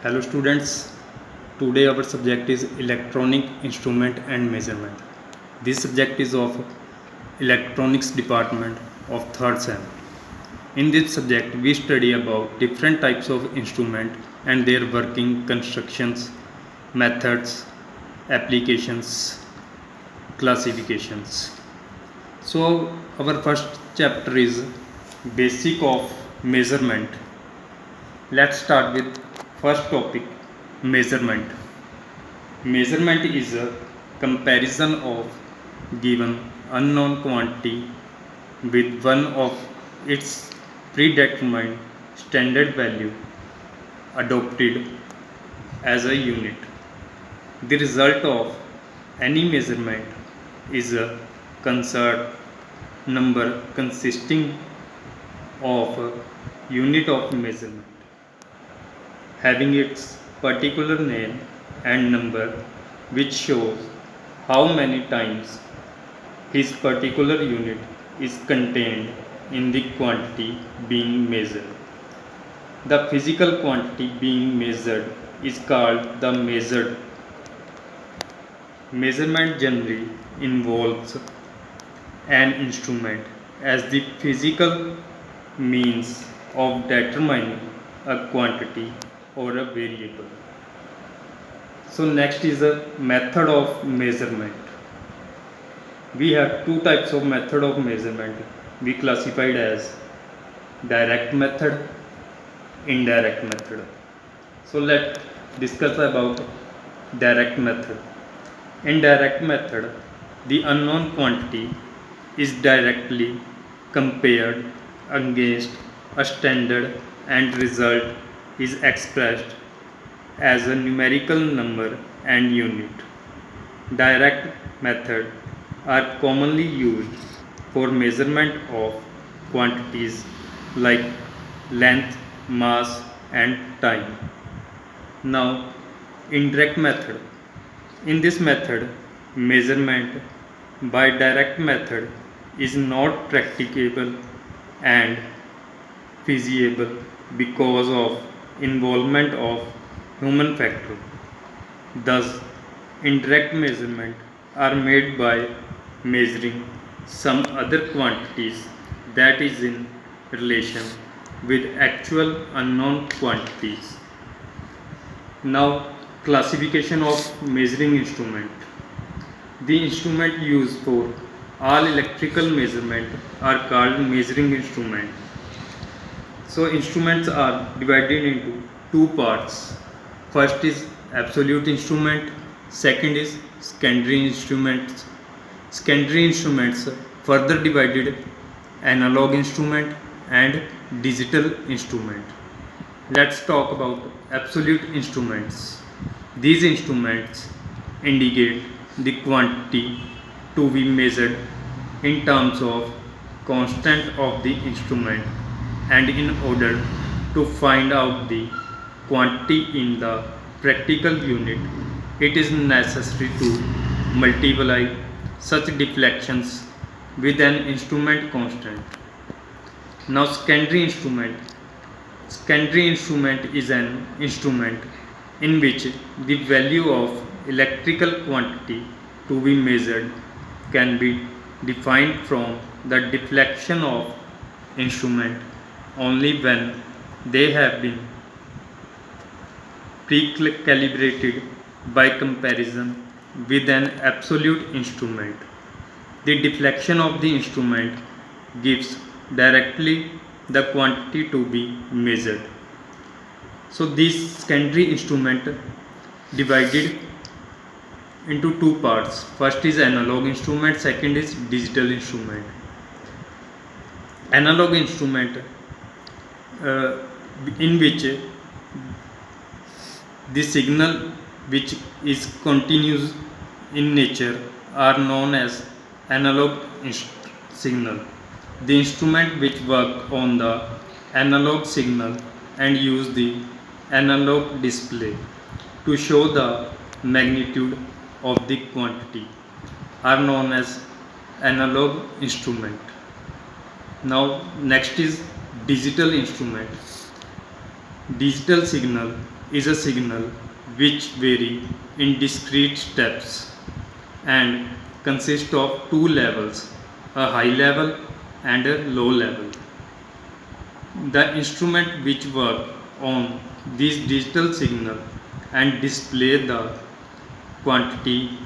Hello students, today our subject is electronic instrument and measurement. This subject is of electronics department of 3rd sem. In this subject we study about different types of instrument and their working constructions, methods, applications, classifications. So our first chapter is basic of measurement. Let's start with first topic, measurement. Measurement is a comparison of given unknown quantity with one of its predetermined standard value adopted as a unit. The result of any measurement is a concert number consisting of a unit of measurement having its particular name and number, which shows how many times his particular unit is contained in the quantity being measured. The physical quantity being measured is called the measured. Measurement generally involves an instrument as the physical means of determining a quantity or a variable. So next is a method of measurement. We have two types of method of measurement. We classified as direct method, indirect method. So let's discuss about direct method. In direct method, the unknown quantity is directly compared against a standard and result is expressed as a numerical number and unit. Direct methods are commonly used for measurement of quantities like length, mass and time. Now, indirect method. In this method, measurement by direct method is not practicable and feasible because of involvement of human factor. Thus, indirect measurement are made by measuring some other quantities that is in relation with actual unknown quantities. Now, classification of measuring instrument. The instrument used for all electrical measurement are called measuring instrument. So instruments are divided into two parts. First is absolute instrument, second is secondary instruments. Secondary instruments further divided analog instrument and digital instrument. Let's talk about absolute instruments. These instruments indicate the quantity to be measured in terms of constant of the instrument, and in order to find out the quantity in the practical unit, it is necessary to multiply such deflections with an instrument constant. Now, secondary instrument. Secondary instrument is an instrument in which the value of electrical quantity to be measured can be defined from the deflection of instrument only when they have been pre-calibrated by comparison with an absolute instrument. The deflection of the instrument gives directly the quantity to be measured. So these secondary instrument divided into two parts. First is analog instrument, second is digital instrument. Analog instrument in which the signal which is continuous in nature are known as analog signal. The instrument which work on the analog signal and use the analog display to show the magnitude of the quantity are known as analog instrument. Now next is digital instrument. Digital signal is a signal which vary in discrete steps and consist of two levels, a high level and a low level. The instrument which work on these digital signal and display the quantity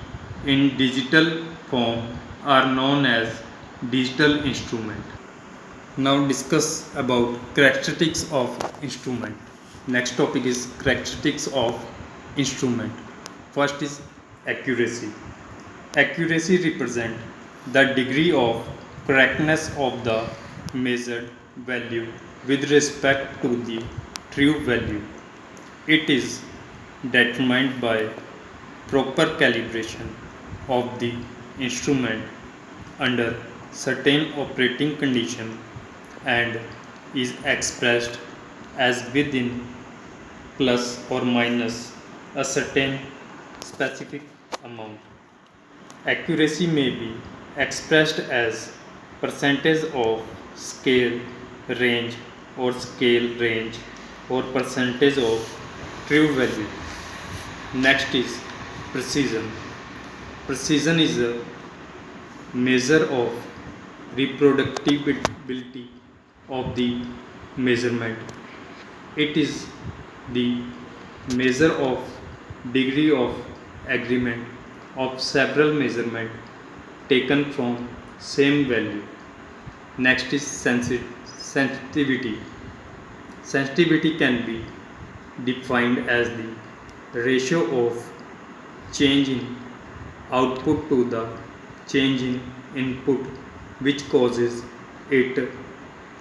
in digital form are known as digital instrument. Now discuss about characteristics of instrument. Next topic is characteristics of instrument. First is accuracy. Accuracy represents the degree of correctness of the measured value with respect to the true value. It is determined by proper calibration of the instrument under certain operating conditions and is expressed as within plus or minus a certain specific amount. Accuracy may be expressed as percentage of scale range or scale range or percentage of true value. Next is precision. Precision is a measure of reproducibility of the measurement. It is the measure of degree of agreement of several measurements taken from same value. Next is sensitivity. Sensitivity can be defined as the ratio of change in output to the change in input which causes it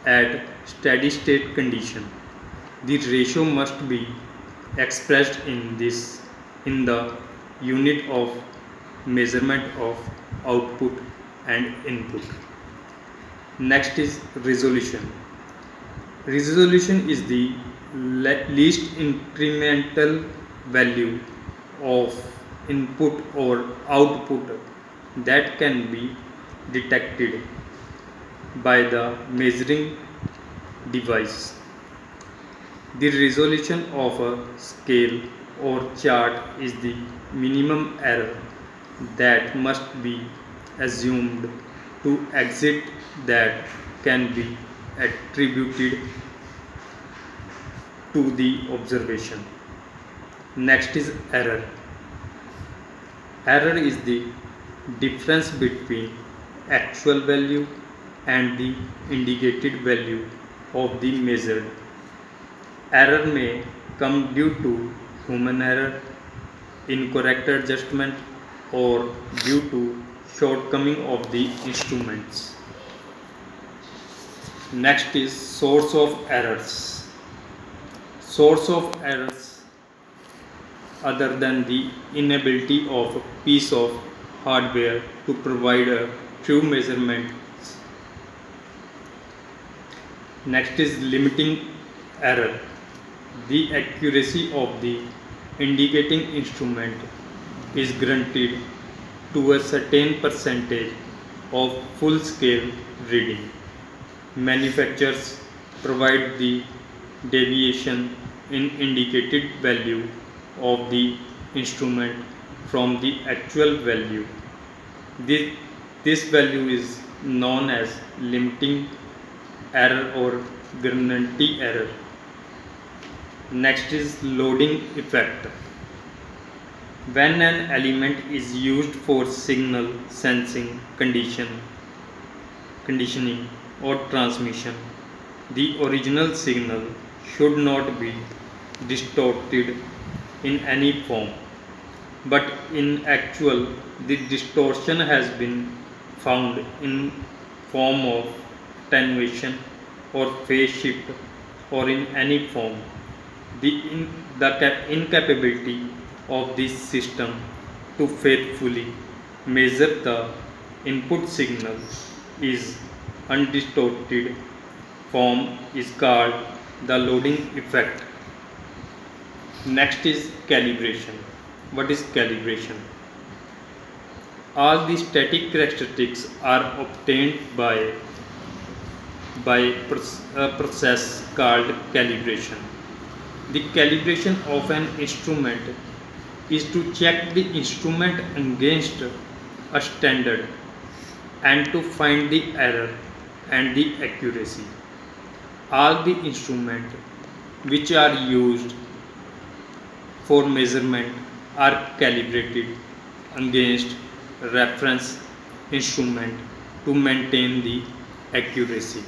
at steady state condition. The ratio must be expressed in the unit of measurement of output and input. Next is resolution. Resolution is the least incremental value of input or output that can be detected by the measuring device. The resolution of a scale or chart is the minimum error that must be assumed to exist that can be attributed to the observation. Next is error. Error is the difference between actual value and the indicated value of the measured. Error may come due to human error, incorrect adjustment, or due to shortcoming of the instruments. Next is source of errors. Source of errors other than the inability of a piece of hardware to provide a true measurement. Next is limiting error. The accuracy of the indicating instrument is granted to a certain percentage of full scale reading. Manufacturers provide the deviation in indicated value of the instrument from the actual value. This value is known as limiting error or guarantee error. Next is loading effect. When an element is used for signal sensing, conditioning or transmission, the original signal should not be distorted in any form. But in actual, the distortion has been found in form of attenuation or phase shift or in any form. The incapability of this system to faithfully measure the input signal is undistorted form is called the loading effect. Next is calibration. What is calibration? All the static characteristics are obtained by a process called calibration. The calibration of an instrument is to check the instrument against a standard and to find the error and the accuracy. All the instruments which are used for measurement are calibrated against reference instrument to maintain the accuracy.